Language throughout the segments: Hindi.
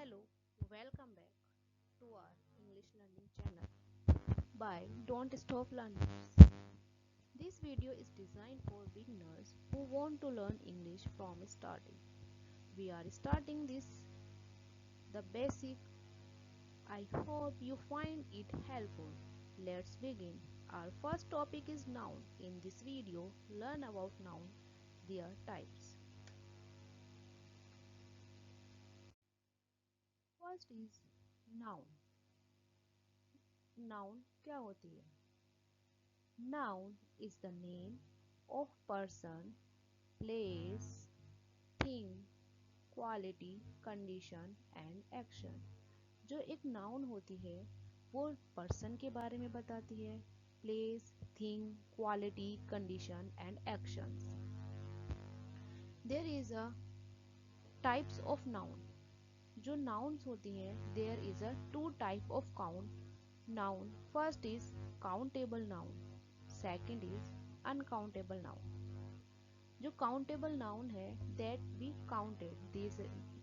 Hello, welcome back to our English learning channel by Don't Stop Learning. This video is designed for beginners who want to learn English from starting. We are starting this the basic. I hope you find it helpful. Let's begin. Our first topic is noun. In this video, learn about noun, their types. First is noun. Noun क्या होती है? Noun is the name of person, place, thing, quality, condition and action. जो एक नाउन होती है वो पर्सन के बारे में बताती है, place, thing, quality, condition and actions. There is a types of noun. जो नाउन्स होती हैं there is a two type of count noun. First is countable noun, second is uncountable noun. जो काउंटेबल नाउन है that be counted. This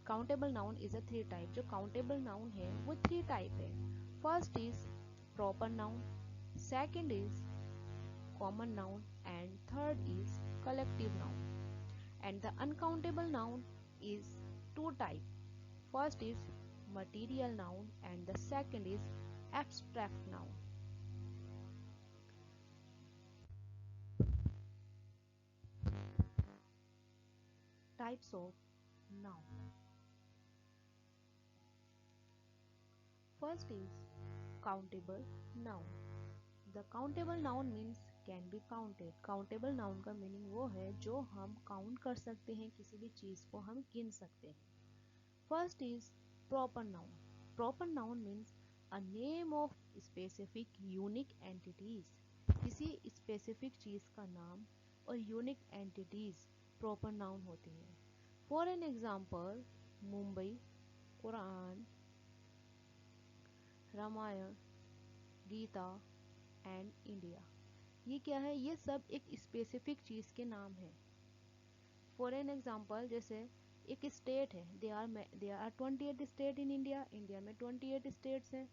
countable noun is a three type. जो काउंटेबल नाउन है वो थ्री टाइप है. First is proper noun, second is common noun and third is collective noun. And the uncountable noun is two type. First is material noun and the second is abstract noun. Types of noun. First is countable noun. The countable noun means can be counted. Countable noun का मीनिंग वो है जो हम काउंट कर सकते हैं, किसी भी चीज को हम गिन सकते हैं. First is proper noun. Proper noun means a name of specific unique entities. किसी स्पेसिफिक चीज का नाम और यूनिक एंटिटीज प्रॉपर नाउन होती है. For an example Mumbai, Quran, Ramayan, Gita and India. ये क्या है? ये सब एक स्पेसिफिक चीज के नाम है. फॉर एन एग्जाम्पल जैसे एक स्टेट है, they are 28 state in India. India में 28 स्टेट्स हैं,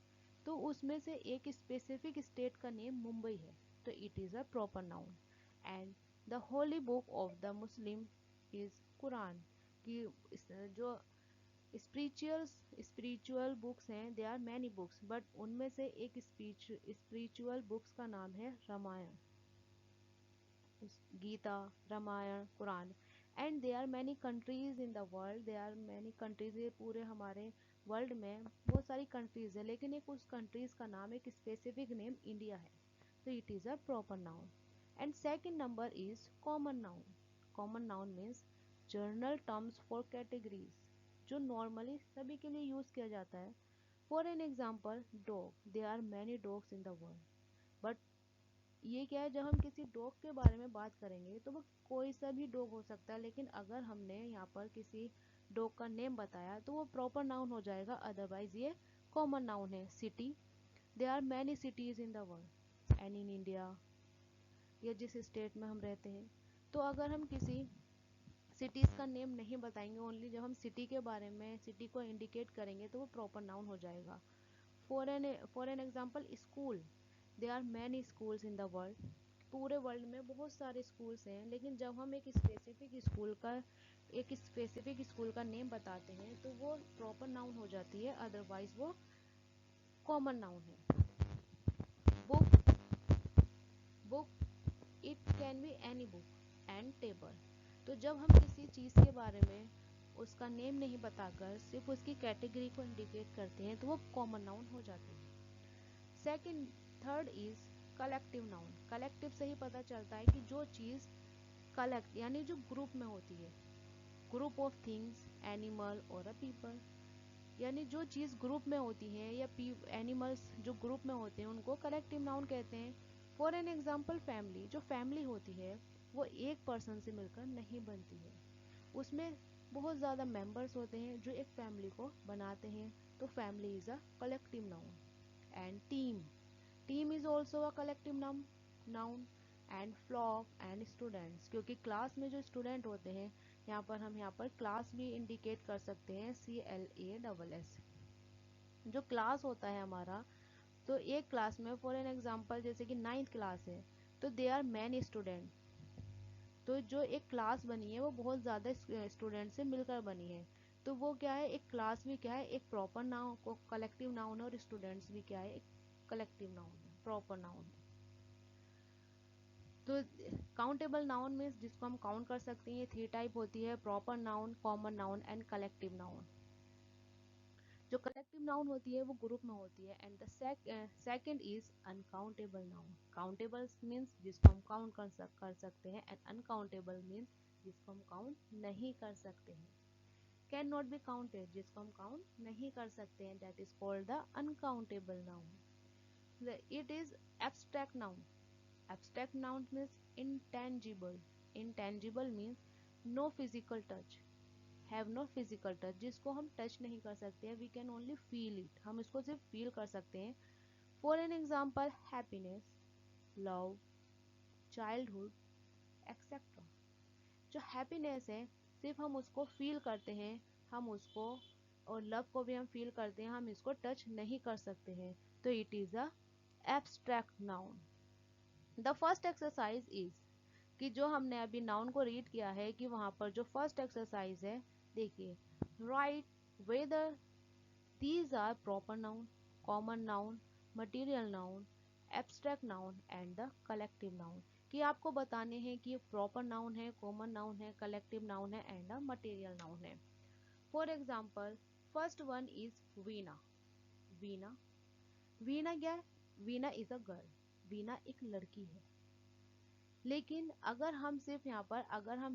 तो उसमें से एक स्पेसिफिक स्टेट का नेम मुंबई है, तो it is a proper noun. And the holy book of the Muslim is Quran. कि जो स्पिरिचुअल बुक्स हैं they are many books, but उनमें से एक स्पिरिचुअल बुक्स का नाम है Ramayan, Gita, Ramayan, Quran. And they are many countries in the world. They are many countries. ये पूरे हमारे वर्ल्ड में बहुत सारी कंट्रीज है, लेकिन एक उस कंट्रीज का नाम, एक स्पेसिफिक नेम इंडिया है, तो it is a proper noun. And second number is common noun. Common noun means general terms for categories, जो नॉर्मली सभी के लिए यूज किया जाता है. For an example dog. They are many dogs in the world, but ये क्या है, जब हम किसी डॉग के बारे में बात करेंगे तो वो कोई सा भी डॉग हो सकता है, लेकिन अगर हमने यहाँ पर किसी डॉग का नेम बताया तो वो प्रॉपर नाउन हो जाएगा, अदरवाइज ये कॉमन नाउन है. City. They are many cities in the world and in India, या जिस स्टेट में हम रहते हैं. तो अगर हम किसी सिटीज का नेम नहीं बताएंगे, ओनली जब हम सिटी के बारे में, सिटी को इंडिकेट करेंगे, तो वो प्रॉपर नाउन हो जाएगा. For an example school. They are many schools in the world. पूरे वर्ल्ड में बहुत सारे स्कूल्स हैं, लेकिन जब हम एक स्पेसिफिक स्कूल का नेम बताते हैं तो वो प्रॉपर नाउन हो जाती है, अदरवाइज वो कॉमन नाउन है. Book. Book it can be any book. And table. तो जब हम किसी चीज़ के बारे में उसका नेम नहीं बताकर सिर्फ उसकी कैटेगरी को इंडिकेट करते हैं तो वो कॉमन नाउन हो जाती है. Second third is collective noun. Collective से ही पता चलता है कि जो चीज़ कलेक्ट यानी जो ग्रुप में होती है, ग्रुप ऑफ थिंग्स, एनिमल और अ पीपल. यानी जो चीज़ ग्रुप में होती है या एनिमल्स जो ग्रुप में होते हैं उनको कलेक्टिव नाउन कहते हैं. For an example family. जो फैमिली होती है वो एक पर्सन से मिलकर नहीं बनती है, उसमें बहुत ज़्यादा मेंबर्स होते हैं जो एक फैमिली को बनाते हैं, तो family is a collective noun. And team. Team is also a collective noun. And flock and students. क्योंकि क्लास में जो स्टूडेंट होते हैं यहाँ पर हम यहाँ पर क्लास भी इंडिकेट कर सकते हैं, CLASS। जो क्लास होता है हमारा, तो एक क्लास में फॉर एन एग्जांपल जैसे कि 9th क्लास है, तो दे आर मैनी स्टूडेंट। तो जो एक क्लास बनी है वो बहुत ज़्यादा स्टूडेंट से मिलकर बनी है। तो वो क्या है, एक क्लास भी क्या है, एक प्रॉपर नाउन को कलेक्टिव नाउन है, और स्टूडेंट्स भी क्या है, एक कलेक्टिव नाउन है, प्रॉपर नाउन है। तो काउंटेबल नाउन मीन्स जिसको हम काउंट कर सकते हैं, ये 3 टाइप होती है, proper noun, common noun and collective noun. जो कलेक्टिव नाउन होती है वो ग्रुप में होती है। And the second is uncountable noun. Countable means जिसको हम काउंट कर सकते हैं, एंड अनकाउंटेबल मीन्स जिसको हम काउंट नहीं कर सकते हैं। कैन नॉट बी काउंटेड, जिसको हम काउंट नहीं कर सकते हैं, that is called the uncountable noun. It is abstract noun. Abstract noun means intangible। intangible means no physical touch, have no physical touch, जिसको हम टच नहीं कर सकते हैं, we can only feel it, हम इसको सिर्फ फील कर सकते हैं। For an example happiness, love, childhood, etcetera. जो हैप्पीनेस है सिर्फ हम उसको फील करते हैं, हम उसको, और लव को भी हम फील करते हैं, हम इसको टच नहीं कर सकते हैं। तो it is a abstract noun. The first exercise is, कि जो हमने अभी नाउन को रीड किया है, कि वहाँ पर जो फर्स्ट एक्सरसाइज है, देखिए, write whether these are proper noun, common noun, material noun, abstract noun and the collective noun। कि आपको बताने हैं कि प्रॉपर नाउन है, कॉमन नाउन है, कलेक्टिव नाउन है एंड मटेरियल नाउन है। For example, first one is Veena. Veena, Veena क्या है, Veena is a girl, Veena एक लड़की है। लेकिन अगर हम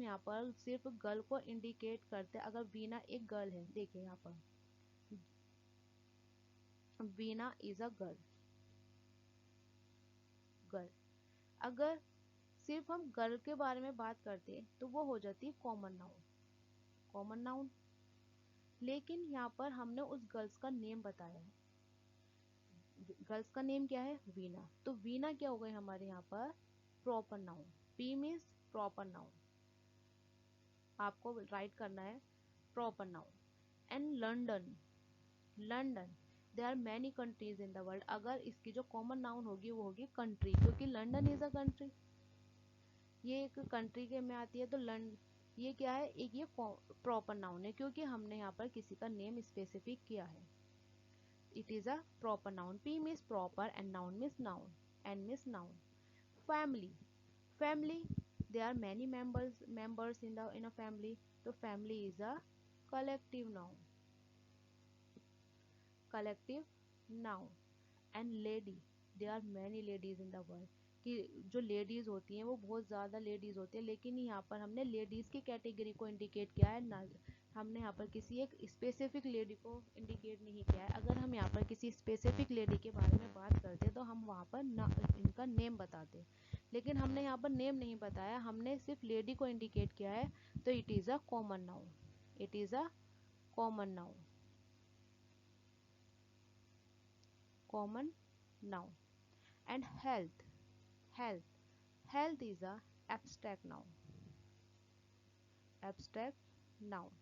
यहाँ पर सिर्फ गर्ल को इंडिकेट करते, अगर वीना एक गर्ल है, देखिए यहाँ पर Veena is a girl, girl. अगर सिर्फ हम गर्ल के बारे में बात करते हैं तो वो हो जाती है कॉमन नाउन, कॉमन नाउन। लेकिन यहाँ पर हमने उस गर्ल्स का नेम बताया है, गर्ल्स का नेम क्या है, वीना। तो वीना क्या हो गई हमारे यहाँ पर, proper noun. P means proper noun, आपको राइट करना है proper noun. And London, London, there are many countries in the world. अगर इसकी जो कॉमन नाउन होगी वो होगी कंट्री, क्योंकि लंडन इज अ कंट्री, ये एक कंट्री के में आती है। तो ये क्या है, एक ये प्रॉपर नाउन है, क्योंकि हमने यहाँ पर किसी का नेम स्पेसिफिक किया है। It is a proper noun. P means proper and noun means noun, N means noun. Family, family, there are many members in a family, तो family is a collective noun, collective noun। And lady, there are many ladies in the world, कि जो लेडीज होती हैं वो बहुत ज़्यादा लेडीज होती है। लेकिन यहाँ पर हमने लेडीज़ की कैटेगरी को इंडिकेट किया है ना, हमने यहाँ पर किसी एक स्पेसिफिक लेडी को इंडिकेट नहीं किया है। अगर हम यहाँ पर किसी स्पेसिफिक लेडी के बारे में बात करते तो हम वहाँ पर इनका नेम बताते, लेकिन हमने यहाँ पर नेम नहीं बताया, हमने सिर्फ लेडी को इंडिकेट किया है। तो it is a common noun, it is a common noun, common noun. And health, health, health is a abstract noun, abstract noun,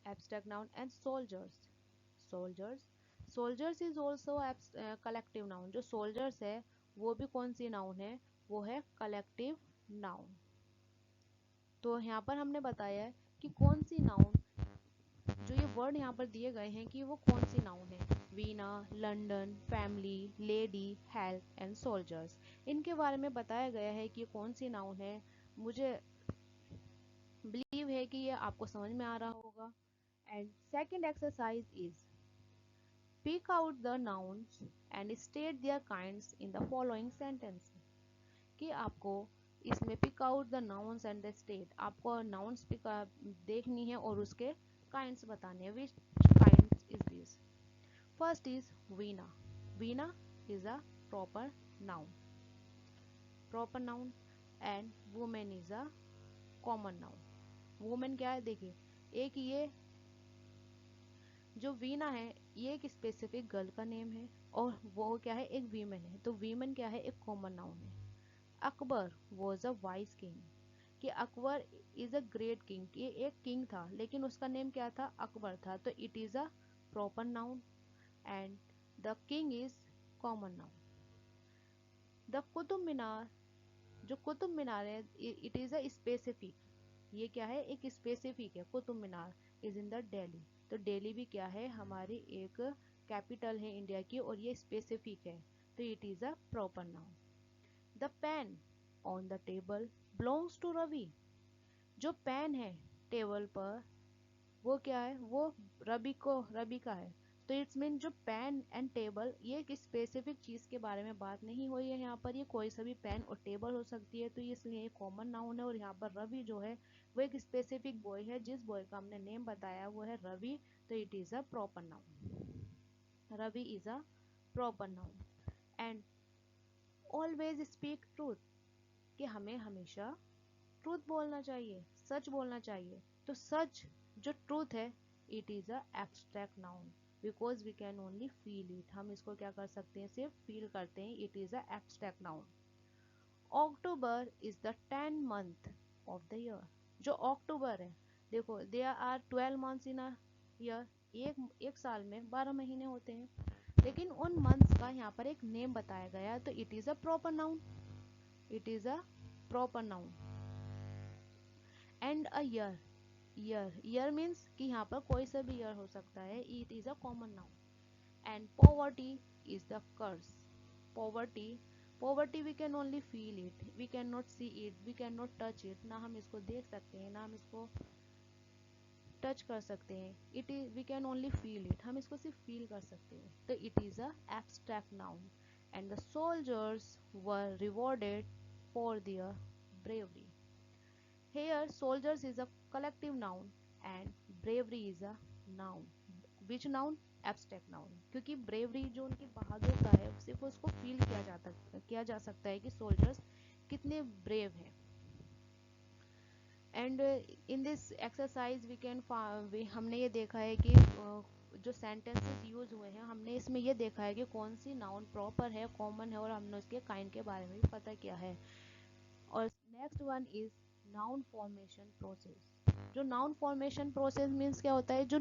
abstract noun। And soldiers, soldiers, soldiers is also collective noun। जो soldiers है वो भी कौन सी noun है, वो है collective noun। तो यहाँ पर हमने बताया है कि कौन सी नाउन, जो ये वर्ड यहाँ पर दिए गए हैं कि वो कौन सी नाउन है, Veena, London, family, lady, health and soldiers, इनके बारे में बताया गया है कि ये कौन सी नाउन है। मुझे बिलीव है कि ये आपको समझ में आ रहा होगा। And second exercise is pick out the nouns and state their kinds in the following sentence. कि आपको इसमें pick out the nouns and the state, आपको नाउन्स पिक देखनी है और उसके काइंड्स बताने हैं। Which kinds is this, first is Veena. Veena is a proper noun, proper noun. And women is a common noun. Women क्या है, देखिए, एक ये जो वीना है ये एक स्पेसिफिक गर्ल का नेम है, और वो क्या है, एक वीमेन है। तो वीमेन क्या है, एक कॉमन नाउन है। Akbar was a wise king, कि Akbar is a great king, ये एक किंग था लेकिन उसका नेम क्या था, अकबर था, तो it is a proper noun and the king is common noun. The Qutub Minar, जो कुतुब मीनार है इट इज अ स्पेसिफिक, ये क्या है, एक स्पेसिफिक है। Qutub Minar is in the Delhi, तो दिल्ली भी क्या है, हमारी एक कैपिटल है इंडिया की और ये स्पेसिफिक है, तो it is a proper noun. The pen on the table belongs to Ravi, जो पेन है टेबल पर वो क्या है, वो रवि का है, तो इट्स मीन जो पेन एंड टेबल ये एक स्पेसिफिक चीज के बारे में बात नहीं हुई है यहाँ पर, ये कोई सा भी पेन और टेबल हो सकती है, तो ये इसलिए ये कॉमन नाउन है। और यहाँ पर रवि जो है वो एक स्पेसिफिक बॉय है, जिस बॉय का हमने नेम बताया वो है रवि, तो it is a proper noun. Ravi is a proper noun. And always speak truth, कि हमें हमेशा ट्रूथ बोलना चाहिए, सच बोलना चाहिए, तो सच जो ट्रूथ है it is a abstract noun because we can only feel it, हम इसको क्या कर सकते हैं, सिर्फ फील करते हैं, it is a abstract noun. October is the 10th month of the year, जो अक्टूबर है, देखो there are 12 months in a year, एक साल में 12 महीने होते हैं, लेकिन उन मंथ्स का यहाँ पर एक नेम बताया गया है, तो it is a proper noun, it is a proper noun. And a year, year means कि यहाँ पर कोई सा भी ईयर हो सकता है, it is a common noun. And poverty is the curse, poverty, poverty we can only feel it, we can not see it, we can not touch it, ना हम इसको देख सकते हैं ना हम इसको टच कर सकते हैं, it is we can only feel it, हम इसको सिर्फ फील कर सकते हैं, तो it is a abstract noun. And the soldiers were rewarded for their bravery. Here, soldiers is a collective noun and bravery is a noun. Which noun? Abstract noun. क्योंकि bravery जो उनकी बहादुरता है सिर्फ उसको फील किया जा सकता है कि soldiers कितने brave हैं। And in this exercise we can हमने ये देखा है कि जो सेंटेंसेस यूज हुए हैं हमने इसमें ये देखा है कि कौन सी नाउन प्रॉपर है, कॉमन है, और हमने उसके काइंड के बारे में भी पता किया है। और next one is noun formation process. जो नाउन फॉर्मेशन प्रोसेस मीन्स क्या होता है, जो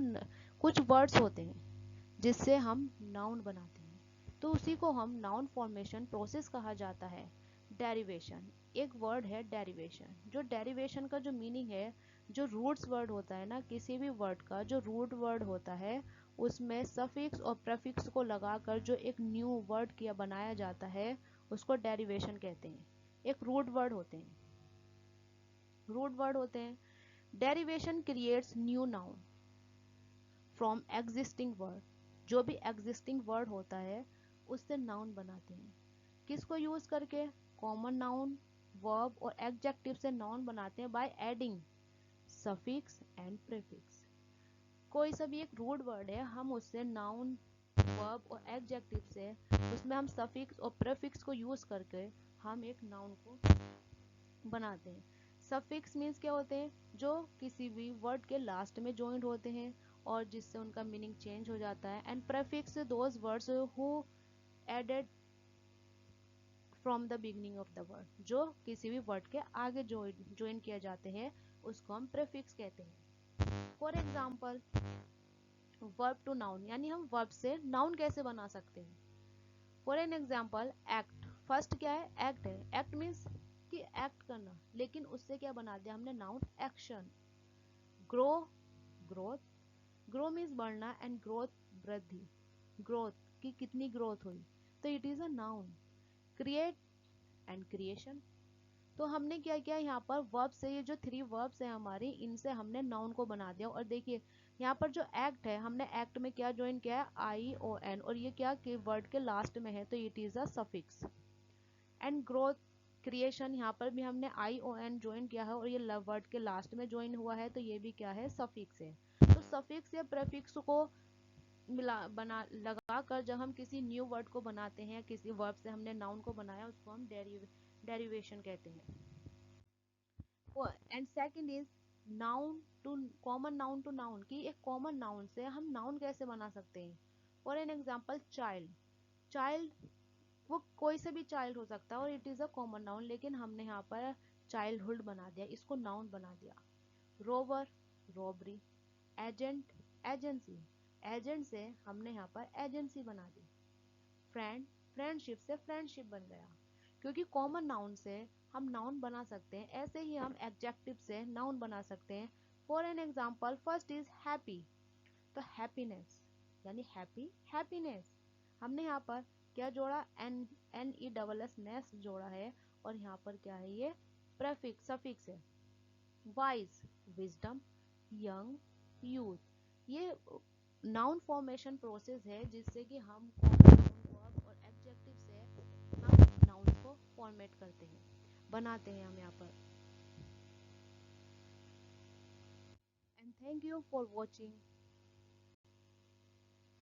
कुछ वर्ड्स होते हैं जिससे हम नाउन बनाते हैं, तो उसी को हम नाउन फॉर्मेशन प्रोसेस कहा जाता है। डेरिवेशन, एक वर्ड है डेरिवेशन, जो डेरिवेशन का जो मीनिंग है, जो रूट्स वर्ड होता है ना किसी भी वर्ड का, जो रूट वर्ड होता है उसमें सफिक्स और प्रेफिक्स को लगाकर जो एक न्यू वर्ड किया बनाया जाता है उसको डेरिवेशन कहते हैं। एक रूट वर्ड होते हैं, रूट वर्ड होते हैं। Derivation creates new noun from existing word, जो भी एग्जिस्टिंग वर्ड होता है उससे नाउन बनाते हैं। किसको यूज करके? कॉमन नाउन, वर्ब और एडजेक्टिव से नाउन बनाते हैं by adding suffix and prefix. कोई सा भी एक रूट वर्ड है, हम उससे नाउन, वर्ब और एडजेक्टिव से उसमें हम सफिक्स और प्रीफिक्स को यूज करके हम एक नाउन को बनाते हैं। सफिक्स मीन्स क्या होते हैं, जो किसी भी वर्ड के लास्ट में ज्वाइंट होते हैं और जिससे उनका मीनिंग चेंज हो जाता है। And prefix those words who added from the beginning of the word, जो किसी भी वर्ड के आगे ज्वाइन किया जाते हैं उसको हम प्रीफिक्स कहते हैं। For example verb to noun, यानी हम वर्ब से नाउन कैसे बना सकते हैं। For an example act, first क्या है, एक्ट है, एक्ट मीन्स कि एक्ट करना, लेकिन उससे क्या बना दिया हमने noun, action. Grow, growth, grow means बढ़ना एंड ग्रोथ वृद्धि, ग्रोथ की कितनी ग्रोथ हुई, तो it is a noun. Create and creation, तो हमने क्या किया यहाँ पर वर्ब से, ये जो 3 वर्ब्स है हमारी इनसे हमने नाउन को बना दिया। और देखिए यहाँ पर जो एक्ट है हमने एक्ट में क्या ज्वाइन किया है, आई ओ एन, और ये क्या कि वर्ड के लास्ट में है तो it is a suffix. And growth, creation, यहाँ पर भी हमने आई ओ एन ज्वाइन किया है और ये वर्ड के लास्ट में ज्वाइन हुआ है तो ये भी क्या है, सफिक्स है। तो सफिक्स या प्रेफिक्स को बना लगा कर जब हम किसी न्यू वर्ड को बनाते हैं, किसी वर्ब से हमने नाउन को बनाया उसको हम डेरिवेशन कहते हैं। And second is noun to common noun to noun, की एक कॉमन नाउन से हम नाउन कैसे बना सकते हैं। For an example child, child वो कोई से भी चाइल्ड हो सकता है और it is a common noun, लेकिन हमने यहाँ पर चाइल्डहुड बना दिया, इसको नाउन बना दिया। Rover, robbery. Agent, agency, agent से हमने यहाँ पर एजेंसी बना दी। फ्रेंड, फ्रेंडशिप से फ्रेंडशिप बन गया। क्योंकि कॉमन नाउन से हम नाउन बना सकते हैं, ऐसे ही हम एडजेक्टिव से नाउन बना सकते हैं। For an example, first is happy, तो हैप्पीनेस, यानी हैप्पी, हैप्पीनेस। हमने यहाँ पर क्या जोड़ा, N, N E double S, ness जोड़ा है, और यहाँ पर क्या है, ये प्रेफिक्स, सफिक्स है। Wise, wisdom. Young, youth. ये नाउन फॉर्मेशन प्रोसेस है जिससे कि हम वर्ब और एडजेक्टिव से हम नाउन को फॉर्मेट करते हैं, बनाते हैं हम यहाँ पर। And thank you for watching.